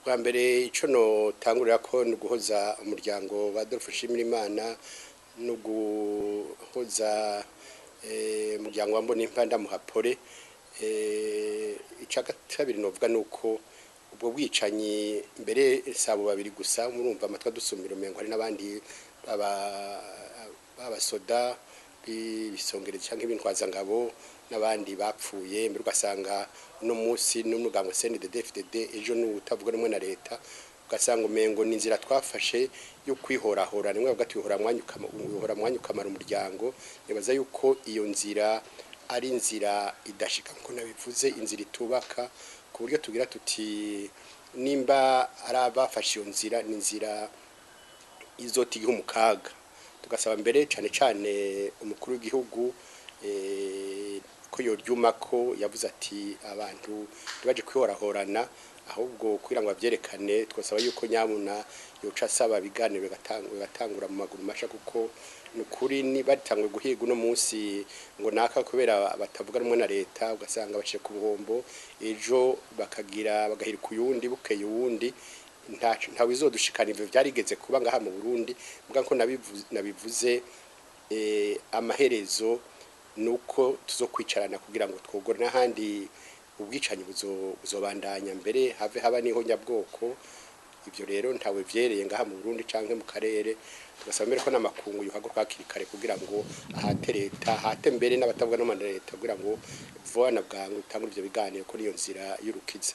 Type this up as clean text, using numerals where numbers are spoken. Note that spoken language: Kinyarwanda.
bwa mbere ico no tangurira ko ni guhoza umuryango wa Adolphe Nshimirimana no guhoza umuryango wa Mbonimpa Ndamuhapore. Ica kabiri novuga nuko ubwo bwicanyi mbere sabo babiri gusa murumva amatwa dusumira umengo hari n'abandi babasoda bisongereza canke ibintwaza ngabo n'abandi bapfuye mbere ugasanga no munsi n'umugango CNDD-FDD ejo n'utavuga rumwe na leta ugasanga umengo n'inzira twafashe yo kwihorahora nimwe bavuga twihora mwanya ukamara umuryango nibaza yuko iyo nzira ari inzira idashika nko nabivuze inzira itubaka ku buryo tugira tuti nimba arabafashe iyo nzira n'inzira izotigiha umukaga tugasaba mbere cyane umukuru w'igihugu ko yoryuma ko yavuze ati abantu baje kwihorahorana ahubwo kugira ngo bavyerekane twasaba yuko nyamuna yoca asaba biganiro gatangura mu maguru masha kuko nukuri ni batangwe guhiga uno munsi ngo naka kubera batavuga rumwe na leta ugasanga baciye ku ngombo ejo bagahira kuyundi bukeye uwundi nta bizodushikana ivyo vyarigeze kuba ngaha mu Burundi mbwa ko nabivuze amaherezo nuko tuzokwicarana kugira ngo twogore n'ahandi ubwicanyi buzobandanya mbere haba niho nyabwoko ivyo rero ntawe vyereye ngaha mu Burundi canke mu karere tugasaba mbere ko namakungu yuhaguruka hakiri kugira ngo ahate leta hate mbere n'abatavuga no mu leta kugira ngo vuba na bwangu itangura ivyo biganiro ko niyo nzira y'urukiza.